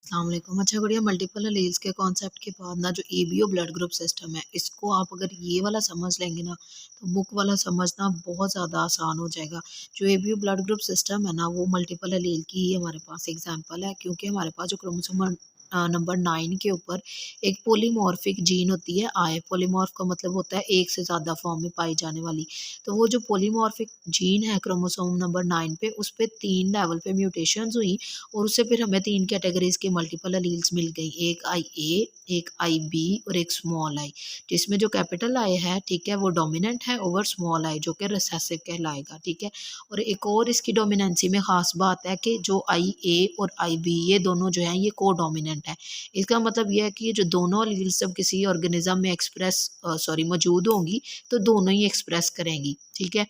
अस्सलाम वालेकुम। अच्छा बढ़िया, मल्टीपल एलील्स के कॉन्सेप्ट के बाद ना जो एबीओ ब्लड ग्रुप सिस्टम है, इसको आप अगर ये वाला समझ लेंगे ना तो बुक वाला समझना बहुत ज़्यादा आसान हो जाएगा। जो एबीओ ब्लड ग्रुप सिस्टम है ना वो मल्टीपल एलील की ही हमारे पास एग्जांपल है, क्योंकि हमारे पास जो क्रोमोसोम नंबर 9 के ऊपर एक पोलीमॉर्फिक जीन होती है आई। पोलीमॉर्फ का मतलब होता है एक से ज़्यादा फॉर्म में पाई जाने वाली। तो वो जो पोलीमॉर्फिक जीन है क्रोमोसोम नंबर 9 पे, उस पे 3 लेवल पे म्यूटेशंस हुई और उससे फिर हमें 3 कैटेगरीज के मल्टीपल एलील्स मिल गई, एक आई ए, एक आई बी और एक स्मॉल आई। जिसमें जो कैपिटल आई है, ठीक है, वो डोमिनेंट है ओवर स्मॉल आई, जो कि रिसेसिव कहलाएगा, ठीक है। और एक और इसकी डोमिनेंसी में खास बात है कि जो आई ए और आई बी ये दोनों जो हैं ये को डोमिनेंट है। इसका मतलब यह है कि जो दोनों एलील्स जब किसी ऑर्गेनिज्म में मौजूद होंगी तो दोनों ही एक्सप्रेस करेंगी, ठीक है।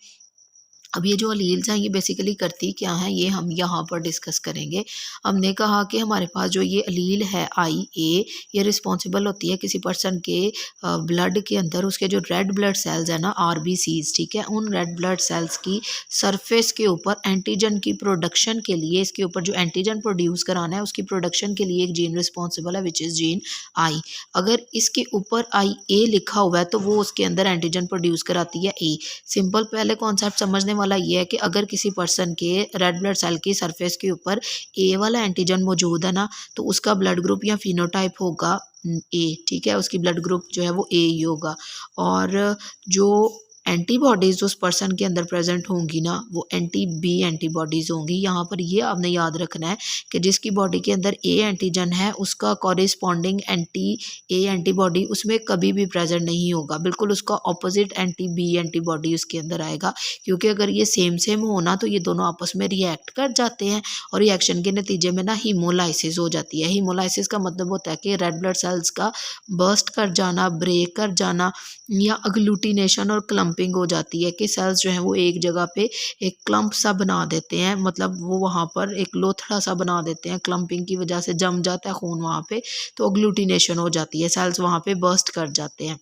अब ये जो अलील्स हैं ये बेसिकली करती क्या हैं, ये हम यहाँ पर डिस्कस करेंगे। हमने कहा कि हमारे पास जो ये अलील है आई ए, ये रिस्पॉन्सिबल होती है किसी पर्सन के ब्लड के अंदर उसके जो रेड ब्लड सेल्स है ना, आरबीसीज, ठीक है, उन रेड ब्लड सेल्स की सरफेस के ऊपर एंटीजन की प्रोडक्शन के लिए, इसके ऊपर जो एंटीजन प्रोड्यूस कराना है उसकी प्रोडक्शन के लिए एक जीन रिस्पॉन्सिबल है, विच इज़ जीन आई। अगर इसके ऊपर आई ए लिखा हुआ है तो वो उसके अंदर एंटीजन प्रोड्यूस कराती है ए। सिंपल पहले कॉन्सेप्ट समझने वाला ये है कि अगर किसी पर्सन के रेड ब्लड सेल की सरफेस के ऊपर ए वाला एंटीजन मौजूद है ना, तो उसका ब्लड ग्रुप या फिनोटाइप होगा ए, ठीक है, उसकी ब्लड ग्रुप जो है वो ए ही होगा। और जो एंटीबॉडीज़ उस पर्सन के अंदर प्रेजेंट होंगी ना, वो एंटी बी एंटीबॉडीज़ होंगी। यहाँ पर ये आपने याद रखना है कि जिसकी बॉडी के अंदर ए एंटीजन है उसका कॉरेस्पॉन्डिंग एंटी ए एंटीबॉडी उसमें कभी भी प्रेजेंट नहीं होगा, बिल्कुल उसका ऑपोजिट एंटी बी एंटीबॉडी उसके अंदर आएगा। क्योंकि अगर ये सेम सेम हो ना तो ये दोनों आपस में रिएक्ट कर जाते हैं और रिएक्शन के नतीजे में ना हीमोलाइसिस हो जाती है। हीमोलाइसिस का मतलब होता है कि रेड ब्लड सेल्स का बर्स्ट कर जाना, ब्रेक कर जाना, या अग्लूटिनेशन और क्लम्पिंग हो जाती है कि सेल्स जो हैं वो एक जगह पे एक क्लम्प सा बना देते हैं, मतलब वो वहाँ पर एक लोथड़ा सा बना देते हैं, क्लम्पिंग की वजह से जम जाता है खून वहाँ पे, तो अग्लूटिनेशन हो जाती है, सेल्स वहाँ पे बर्स्ट कर जाते हैं,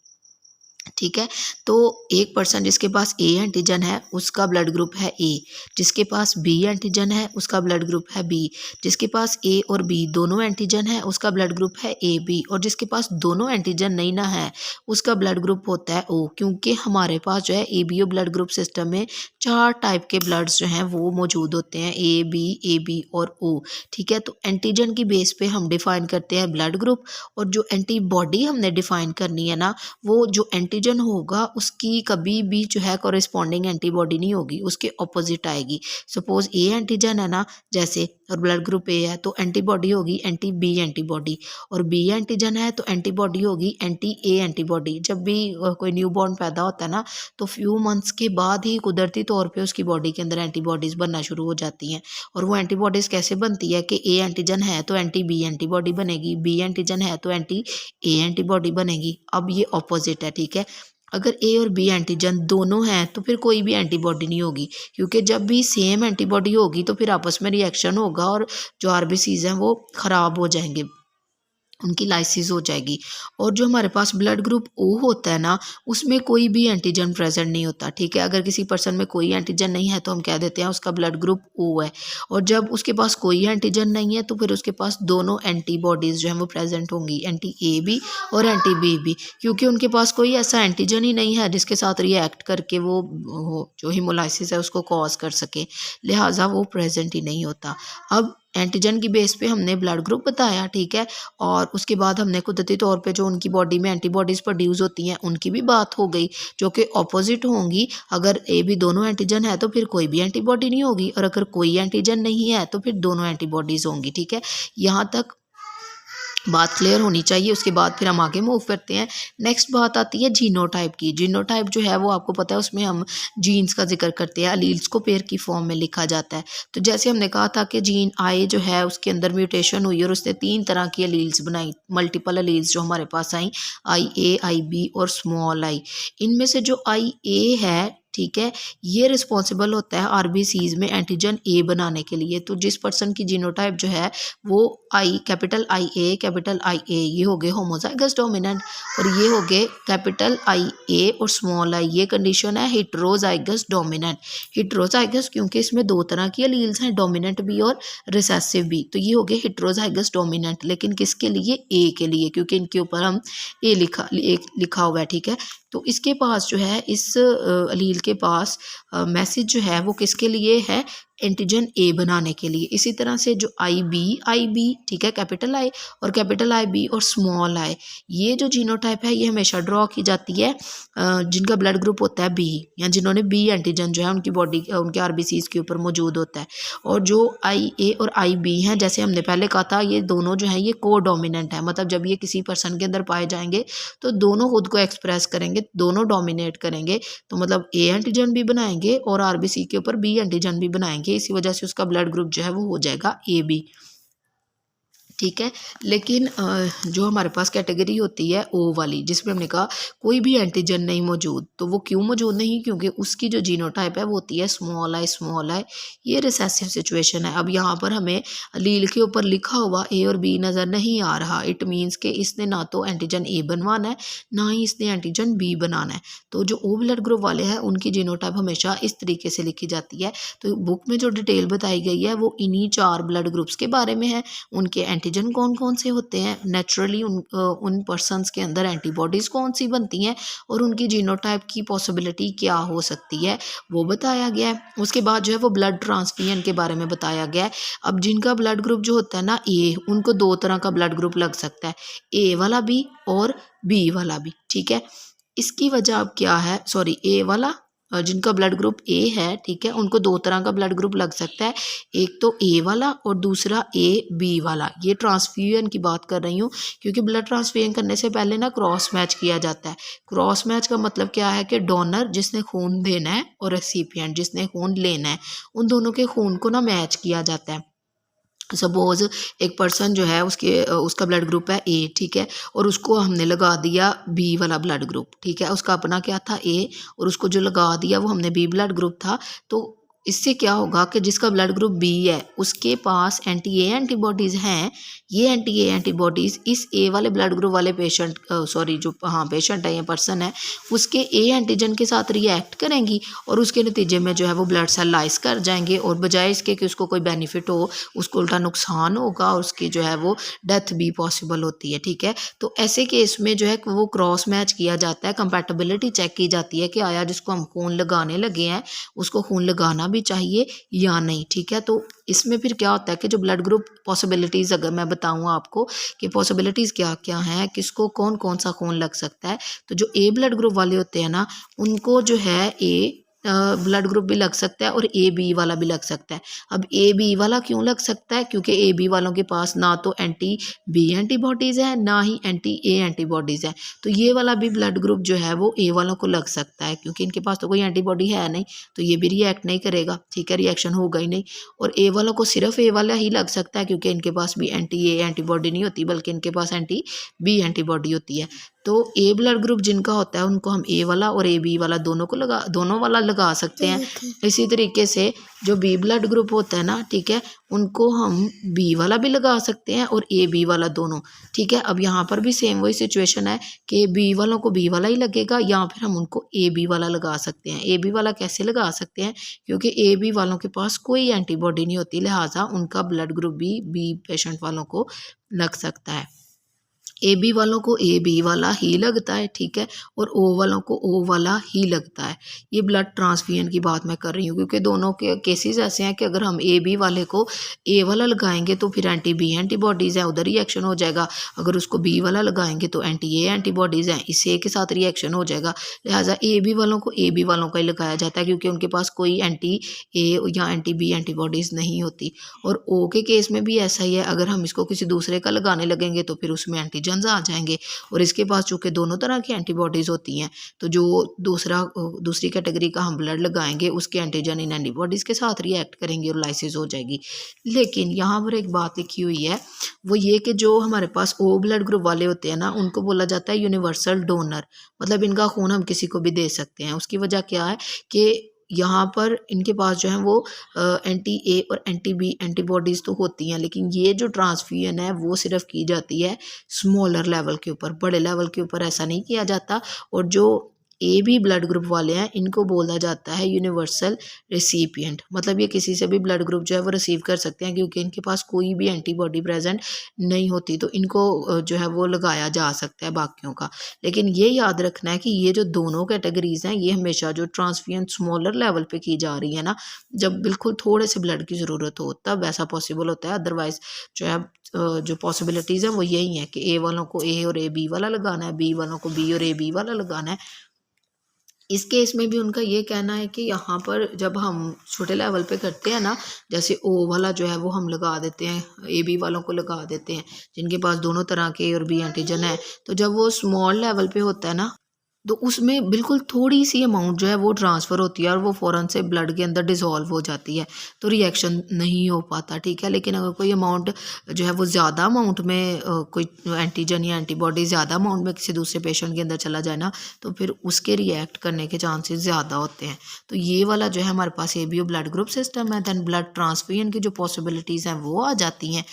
ठीक है। तो एक पर्सन जिसके पास ए एंटीजन है उसका ब्लड ग्रुप है ए, जिसके पास बी एंटीजन है उसका ब्लड ग्रुप है बी, जिसके पास ए और बी दोनों एंटीजन है उसका ब्लड ग्रुप है ए बी, और जिसके पास दोनों एंटीजन नहीं ना है उसका ब्लड ग्रुप होता है ओ। क्योंकि हमारे पास जो है एबीओ ब्लड ग्रुप सिस्टम में 4 टाइप के ब्लड्स जो हैं वो मौजूद होते हैं, ए बी और ओ, ठीक है। तो एंटीजन की बेस पे हम डिफाइन करते हैं ब्लड ग्रुप, और जो एंटीबॉडी हमने डिफाइन करनी है ना, वो जो एंटीजन होगा उसकी कभी भी जो है कॉरेस्पॉन्डिंग एंटीबॉडी नहीं होगी, उसके ऑपोजिट आएगी। सपोज ए एंटीजन है ना जैसे, और ब्लड ग्रुप ए है, तो एंटीबॉडी होगी एंटी बी एंटीबॉडी, और बी एंटीजन है तो एंटीबॉडी होगी एंटी ए एंटीबॉडी। जब भी कोई न्यूबॉर्न पैदा होता है ना तो फ्यू मंथ्स के बाद ही कुदरती तौर पे उसकी बॉडी के अंदर एंटीबॉडीज़ बनना शुरू हो जाती हैं। और वो एंटीबॉडीज़ कैसे बनती है कि ए एंटीजन है तो एंटी बी एंटीबॉडी बनेगी, बी एंटीजन है तो एंटी ए एंटीबॉडी बनेगी। अब ये ऑपोजिट है, ठीक है। अगर ए और बी एंटीजन दोनों हैं तो फिर कोई भी एंटीबॉडी नहीं होगी, क्योंकि जब भी सेम एंटीबॉडी होगी तो फिर आपस में रिएक्शन होगा और जो आरबीसीज हैं वो ख़राब हो जाएंगे, उनकी लाइसिस हो जाएगी। और जो हमारे पास ब्लड ग्रुप ओ होता है ना उसमें कोई भी एंटीजन प्रेजेंट नहीं होता, ठीक है। अगर किसी पर्सन में कोई एंटीजन नहीं है तो हम कह देते हैं उसका ब्लड ग्रुप ओ है, और जब उसके पास कोई एंटीजन नहीं है तो फिर उसके पास दोनों एंटीबॉडीज़ जो हैं वो प्रेजेंट होंगी, एंटी ए बी और एंटी बी बी, क्योंकि उनके पास कोई ऐसा एंटीजन ही नहीं है जिसके साथ रिएक्ट करके वो जो हीमोलाइसिस है उसको कॉज कर सके, लिहाजा वो प्रेजेंट ही नहीं होता। अब एंटीजन की बेस पे हमने ब्लड ग्रुप बताया, ठीक है, और उसके बाद हमने कुदरती तौर पे जो उनकी बॉडी में एंटीबॉडीज़ प्रोड्यूस होती हैं उनकी भी बात हो गई, जो कि ऑपोजिट होंगी। अगर ए बी दोनों एंटीजन है तो फिर कोई भी एंटीबॉडी नहीं होगी, और अगर कोई एंटीजन नहीं है तो फिर दोनों एंटीबॉडीज़ होंगी, ठीक है। यहाँ तक बात क्लियर होनी चाहिए। उसके बाद फिर हम आगे मूव करते हैं। नेक्स्ट बात आती है जीनोटाइप की। जीनोटाइप जो है वो आपको पता है उसमें हम जीन्स का जिक्र करते हैं, अलील्स को पेयर की फॉर्म में लिखा जाता है। तो जैसे हमने कहा था कि जीन आई जो है उसके अंदर म्यूटेशन हुई और उसने 3 तरह की अलील्स बनाई, मल्टीपल अलील्स जो हमारे पास आई, आई ए, आई बी और स्मॉल आई। इनमें से जो आई ए है, ठीक है, ये रिस्पॉन्सिबल होता है आरबीसीज में एंटीजन ए बनाने के लिए। तो जिस पर्सन की जीनोटाइप जो है वो कैपिटल आई ए ये हो गए होमोजाइगस डोमिनेंट, और ये हो गए कैपिटल आई ए और स्मॉल आई, ये कंडीशन है हेट्रोजाइगस डोमिनेंट। हेट्रोजाइगस क्योंकि इसमें दो तरह की एलील्स हैं, डोमिनेंट भी और रिसेसिव भी, तो ये हो गए हेट्रोजाइगस डोमिनेंट। लेकिन किसके लिए? ए के लिए, क्योंकि इनके ऊपर हम ए लिखा हुआ है, ठीक है। तो इसके पास जो है, इस अलील के पास मैसेज जो है वो किसके लिए है? एंटीजन ए बनाने के लिए। इसी तरह से जो आई बी, ठीक है, कैपिटल आई और कैपिटल आई बी और स्मॉल आई, ये जो जीनोटाइप है ये हमेशा ड्रॉ की जाती है जिनका ब्लड ग्रुप होता है बी, या जिन्होंने बी एंटीजन जो है उनकी बॉडी उनके आरबीसीज के ऊपर मौजूद होता है। और जो आई ए और आई बी हैं, जैसे हमने पहले कहा था, ये दोनों जो हैं ये को डोमिनेंट है, मतलब जब ये किसी पर्सन के अंदर पाए जाएंगे तो दोनों खुद को एक्सप्रेस करेंगे, दोनों डोमिनेट करेंगे, तो मतलब ए एंटीजन भी बनाएंगे और आरबीसी के ऊपर बी एंटीजन भी बनाएंगे। इसी वजह से उसका ब्लड ग्रुप जो है वो हो जाएगा ए बी, ठीक है। लेकिन जो हमारे पास कैटेगरी होती है ओ वाली, जिसमें हमने कहा कोई भी एंटीजन नहीं मौजूद, तो वो क्यों मौजूद नहीं? क्योंकि उसकी जो जीनोटाइप है वो होती है स्मॉल आई, ये रिसेसिव सिचुएशन है। अब यहाँ पर हमें लील के ऊपर लिखा हुआ ए और बी नज़र नहीं आ रहा, इट मीन्स कि इसने ना तो एंटीजन ए बनवाना है, ना ही इसने एंटीजन बी बनाना है। तो जो ओ ब्लड ग्रुप वाले हैं उनकी जीनोटाइप हमेशा इस तरीके से लिखी जाती है। तो बुक में जो डिटेल बताई गई है वो इन्हीं 4 ब्लड ग्रुप्स के बारे में है। उनके एंटीजन कौन कौन से होते हैं, नेचुरली उन पर्सन्स के अंदर एंटीबॉडीज़ कौन सी बनती हैं, और उनकी जीनोटाइप की पॉसिबिलिटी क्या हो सकती है वो बताया गया है। उसके बाद जो है वो ब्लड ट्रांसफ्यूजन के बारे में बताया गया है। अब जिनका ब्लड ग्रुप जो होता है ना ए, उनको 2 तरह का ब्लड ग्रुप लग सकता है, ए वाला भी और बी वाला भी, ठीक है। इसकी वजह अब क्या है, सॉरी, ए वाला जिनका ब्लड ग्रुप ए है, ठीक है, उनको 2 तरह का ब्लड ग्रुप लग सकता है, एक तो ए वाला और दूसरा ए बी वाला। ये ट्रांसफ्यूजन की बात कर रही हूँ, क्योंकि ब्लड ट्रांसफ्यूजन करने से पहले ना क्रॉस मैच किया जाता है। क्रॉस मैच का मतलब क्या है कि डोनर जिसने खून देना है और रेसिपिएंट जिसने खून लेना है, उन दोनों के खून को ना मैच किया जाता है। सपोज एक पर्सन जो है उसका ब्लड ग्रुप है ए, ठीक है, और उसको हमने लगा दिया बी वाला ब्लड ग्रुप, ठीक है, उसका अपना क्या था ए, और उसको जो लगा दिया वो हमने बी ब्लड ग्रुप था। तो इससे क्या होगा कि जिसका ब्लड ग्रुप बी है उसके पास एंटी ए एंटीबॉडीज़ हैं, ये एंटी ए एंटीबॉडीज़ इस ए वाले ब्लड ग्रुप वाले पेशेंट पेशेंट है या पर्सन है, उसके ए एंटीजन के साथ रिएक्ट करेंगी, और उसके नतीजे में जो है वो ब्लड सेल लाइस कर जाएंगे, और बजाय इसके कि उसको कोई बेनिफिट हो, उसको उल्टा नुकसान होगा, और उसकी जो है वो डेथ भी पॉसिबल होती है, ठीक है। तो ऐसे केस में जो है वो क्रॉस मैच किया जाता है, कंपैटिबिलिटी चेक की जाती है कि आया जिसको हम खून लगाने लगे हैं उसको खून लगाना भी चाहिए या नहीं, ठीक है। तो इसमें फिर क्या होता है कि जो ब्लड ग्रुप पॉसिबिलिटीज़, अगर मैं बताऊं आपको कि पॉसिबिलिटीज़ क्या क्या हैं, किसको कौन कौन सा खून लग सकता है, तो जो ए ब्लड ग्रुप वाले होते हैं ना, उनको जो है ए ब्लड ग्रुप भी लग सकता है और ए बी वाला भी लग सकता है। अब ए बी वाला क्यों लग सकता है? क्योंकि ए बी वालों के पास ना तो एंटी बी एंटीबॉडीज़ है, ना ही एंटी ए एंटीबॉडीज़ है। तो ये वाला भी ब्लड ग्रुप जो है वो ए वालों को लग सकता है, क्योंकि इनके पास तो कोई एंटीबॉडी है नहीं, तो ये भी रिएक्ट नहीं करेगा, ठीक है, रिएक्शन होगा ही नहीं। और ए वालों को सिर्फ ए वाला ही लग सकता है, क्योंकि इनके पास भी एंटी ए एंटीबॉडी नहीं होती, बल्कि इनके पास एंटी बी एंटीबॉडी होती है। तो ए ब्लड ग्रुप जिनका होता है उनको हम ए वाला और ए बी वाला दोनों वाला लगा सकते हैं। इसी तरीके से जो बी ब्लड ग्रुप होता है ना, ठीक है, उनको हम बी वाला भी लगा सकते हैं और ए बी वाला दोनों, ठीक है। अब यहाँ पर भी सेम वही सिचुएशन है कि बी वालों को बी वाला ही लगेगा, या फिर हम उनको ए बी वाला लगा सकते हैं। ए बी वाला कैसे लगा सकते हैं? क्योंकि ए बी वालों के पास कोई एंटीबॉडी नहीं होती, लिहाजा उनका ब्लड ग्रुप भी बी पेशेंट वालों को लग सकता है। ए बी वालों को ए बी वाला ही लगता है, ठीक है, और ओ वालों को ओ वाला ही लगता है। ये ब्लड ट्रांसफ्यूजन की बात मैं कर रही हूँ, क्योंकि दोनों के केसेस ऐसे हैं कि अगर हम ए बी वाले को ए वाला लगाएंगे तो फिर एंटी बी एंटीबॉडीज़ हैं, उधर रिएक्शन हो जाएगा। अगर उसको बी वाला लगाएंगे तो एंटी ए एंटीबॉडीज़ हैं, इस ए के साथ रिएक्शन हो जाएगा। लिहाजा ए बी वालों को ए बी वालों का ही लगाया जाता है, क्योंकि उनके पास कोई एंटी ए या एंटी बी एंटीबॉडीज़ नहीं होती। और ओ के केस में भी ऐसा ही है, अगर हम इसको किसी दूसरे का लगाने लगेंगे तो फिर उसमें एंटीजन एंटीजन्स आ जाएंगे और इसके पास चूँकि दोनों तरह की एंटीबॉडीज़ होती हैं तो जो दूसरी कैटेगरी का हम ब्लड लगाएंगे उसके एंटीजन इन एंटीबॉडीज़ के साथ रिएक्ट करेंगे और लाइसिस हो जाएगी। लेकिन यहाँ पर एक बात लिखी हुई है वो ये कि जो हमारे पास ओ ब्लड ग्रुप वाले होते हैं ना उनको बोला जाता है यूनिवर्सल डोनर, मतलब इनका खून हम किसी को भी दे सकते हैं। उसकी वजह क्या है कि यहाँ पर इनके पास जो है वो एंटी ए और एंटी बी एंटीबॉडीज़ तो होती हैं, लेकिन ये जो ट्रांसफ्यूजन है वो सिर्फ की जाती है स्मॉलर लेवल के ऊपर, बड़े लेवल के ऊपर ऐसा नहीं किया जाता। और जो ए बी ब्लड ग्रुप वाले हैं इनको बोला जाता है यूनिवर्सल रिसिपिएंट, मतलब ये किसी से भी ब्लड ग्रुप जो है वो रिसीव कर सकते हैं क्योंकि इनके पास कोई भी एंटीबॉडी प्रेजेंट नहीं होती, तो इनको जो है वो लगाया जा सकता है बाकियों का। लेकिन ये याद रखना है कि ये जो दोनों कैटेगरीज हैं ये हमेशा जो ट्रांसफ्यूजन स्मॉलर लेवल पे की जा रही है ना, जब बिल्कुल थोड़े से ब्लड की ज़रूरत हो तब ऐसा पॉसिबल होता है। अदरवाइज जो है जो पॉसिबिलिटीज़ हैं वो यही है कि ए वालों को ए और ए बी वाला लगाना है, बी वालों को बी और ए बी वाला लगाना है। इस केस में भी उनका ये कहना है कि यहाँ पर जब हम छोटे लेवल पे करते हैं ना, जैसे ओ वाला जो है वो हम लगा देते हैं, ए बी वालों को लगा देते हैं जिनके पास दोनों तरह के ए और बी एंटीजन है, तो जब वो स्मॉल लेवल पे होता है ना तो उसमें बिल्कुल थोड़ी सी अमाउंट जो है वो ट्रांसफ़र होती है और वो फ़ौरन से ब्लड के अंदर डिज़ोल्व हो जाती है, तो रिएक्शन नहीं हो पाता, ठीक है। लेकिन अगर कोई अमाउंट जो है वो ज़्यादा अमाउंट में कोई एंटीजन या एंटीबॉडी ज़्यादा अमाउंट में किसी दूसरे पेशेंट के अंदर चला जाए ना तो फिर उसके रिएक्ट करने के चांसेस ज़्यादा होते हैं। तो ये वाला जो है हमारे पास एबीओ ब्लड ग्रुप सिस्टम है। दैन ब्लड ट्रांसफ्यूजन की जो पॉसिबिलिटीज़ हैं वो आ जाती हैं।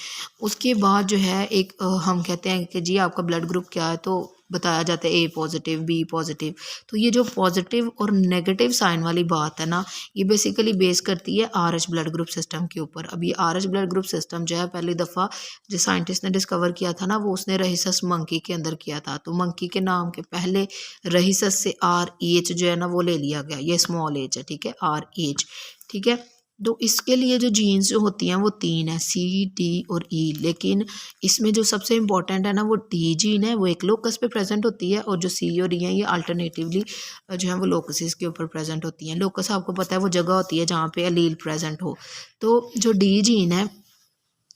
उसके बाद जो है एक हम कहते हैं कि जी आपका ब्लड ग्रुप क्या है, तो बताया जाता है ए पॉजिटिव बी पॉजिटिव। तो ये जो पॉजिटिव और नेगेटिव साइन वाली बात है ना, ये बेसिकली बेस करती है आरएच ब्लड ग्रुप सिस्टम के ऊपर। अब ये आरएच ब्लड ग्रुप सिस्टम जो है पहली दफ़ा जो साइंटिस्ट ने डिस्कवर किया था ना वो उसने रहीसस मंकी के अंदर किया था। तो मंकी के नाम के पहले रहीसस से आर एच जो है ना वो ले लिया गया, ये स्मॉल एच है, ठीक है, आर एच, ठीक है। तो इसके लिए जो जीन्स जो होती हैं वो 3 है, सी डी और ई, लेकिन इसमें जो सबसे इम्पॉर्टेंट है ना वो डी जीन है, वो एक लोकस पे प्रेजेंट होती है, और जो सी और ई है ये अल्टरनेटिवली जो है वो लोकसिस के ऊपर प्रेजेंट होती हैं। लोकस आपको पता है वो जगह होती है जहाँ पे अलील प्रेजेंट हो। तो जो डी जीन है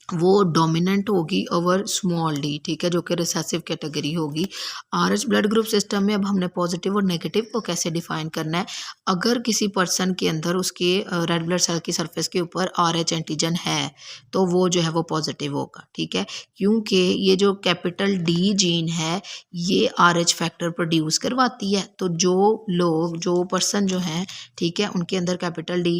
वो डोमिनेंट होगी ओवर स्मॉल डी, ठीक है, जो कि रिसेसिव कैटेगरी होगी। आरएच ब्लड ग्रुप सिस्टम में अब हमने पॉजिटिव और नेगेटिव को कैसे डिफाइन करना है। अगर किसी पर्सन के अंदर उसके रेड ब्लड सेल की सरफेस के ऊपर आरएच एंटीजन है तो वो जो है वो पॉजिटिव होगा, ठीक है, क्योंकि ये जो कैपिटल डी जीन है ये आरएच फैक्टर प्रोड्यूस करवाती है। तो जो पर्सन जो है, ठीक है, उनके अंदर कैपिटल डी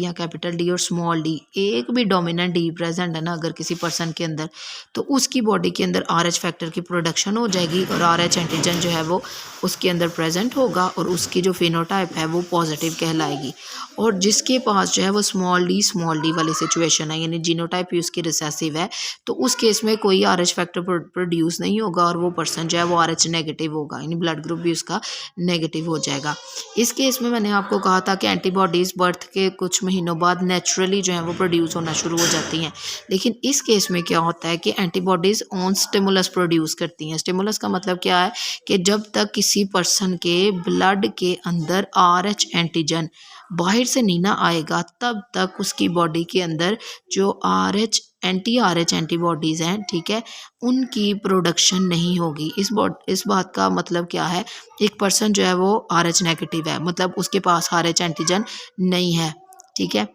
या कैपिटल डी और स्मॉल डी एक भी डोमिनेंट डी प्रेजेंट है ना अगर किसी पर्सन के अंदर, तो उसकी बॉडी के अंदर आरएच फैक्टर की प्रोडक्शन हो जाएगी और आरएच एंटीजन जो है वो उसके अंदर प्रेजेंट होगा और उसकी जो फिनोटाइप है वो पॉजिटिव कहलाएगी। और जिसके पास जो है वो स्मॉल डी वाली सिचुएशन है, यानी जीनोटाइप ही उसकी रिसेसिव है, तो उस केस में कोई आरएच फैक्टर प्रोड्यूस नहीं होगा और वो पर्सन जो है वो आरएच नेगेटिव होगा, यानी ब्लड ग्रुप भी उसका नेगेटिव हो जाएगा। इस केस में मैंने आपको कहा था कि एंटीबॉडीज़ बर्थ के कुछ महीनों बाद नेचुरली जो है वो प्रोड्यूस होना शुरू हो जाती हैं, लेकिन इस केस में क्या होता है कि एंटीबॉडीज़ ऑन स्टिमुलस प्रोड्यूस करती हैं। स्टिमुलस का मतलब क्या है कि जब तक किसी पर्सन के ब्लड के अंदर आरएच एंटीजन बाहर से नहीं ना आएगा तब तक उसकी बॉडी के अंदर जो आरएच एंटीबॉडीज़ हैं, ठीक है, उनकी प्रोडक्शन नहीं होगी। इस बात का मतलब क्या है, एक पर्सन जो है वो आरएच नेगेटिव है, मतलब उसके पास आरएच एंटीजन नहीं है, ठीक है,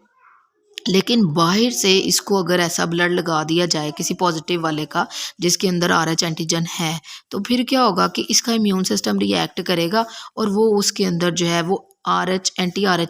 लेकिन बाहर से इसको अगर ऐसा ब्लड लगा दिया जाए किसी पॉजिटिव वाले का जिसके अंदर आरएच एंटीजन है, तो फिर क्या होगा कि इसका इम्यून सिस्टम रिएक्ट करेगा और वो उसके अंदर जो है वो आरएच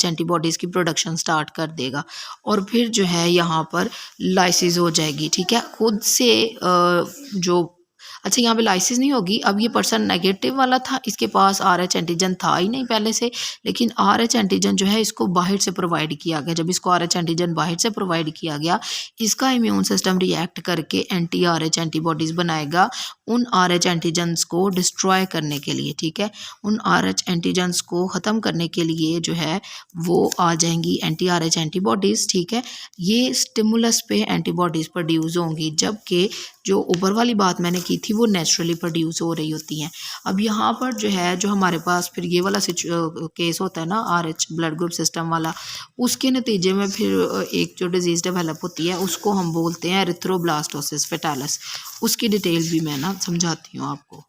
एंटीबॉडीज़ की प्रोडक्शन स्टार्ट कर देगा और फिर जो है यहाँ पर लाइसिस हो जाएगी, ठीक है, खुद से जो अच्छा यहाँ पे लाइसिस नहीं होगी। अब ये पर्सन नेगेटिव वाला था, इसके पास आरएच एंटीजन था ही नहीं पहले से, लेकिन आरएच एंटीजन जो है इसको बाहर से प्रोवाइड किया गया। जब इसको आरएच एंटीजन बाहर से प्रोवाइड किया गया, इसका इम्यून सिस्टम रिएक्ट करके एंटी आरएच एंटीबॉडीज़ बनाएगा उन आरएच एंटीजन्स को डिस्ट्रॉय करने के लिए, ठीक है, उन आरएच एंटीजन्स को ख़त्म करने के लिए जो है वो आ जाएंगी एंटी आरएच एंटीबॉडीज़, ठीक है। ये स्टिमुलस पे एंटीबॉडीज़ प्रोड्यूस होंगी, जबकि जो ऊपर वाली बात मैंने की थी वो नेचुरली प्रोड्यूस हो रही होती हैं। अब यहाँ पर जो है जो हमारे पास फिर ये वाला केस होता है ना आरएच ब्लड ग्रुप सिस्टम वाला, उसके नतीजे में फिर एक जो डिजीज़ डेवलप होती है उसको हम बोलते हैं एरिथ्रोब्लास्टोसिस फेटालिस। उसकी डिटेल भी मैं ना समझाती हूँ आपको।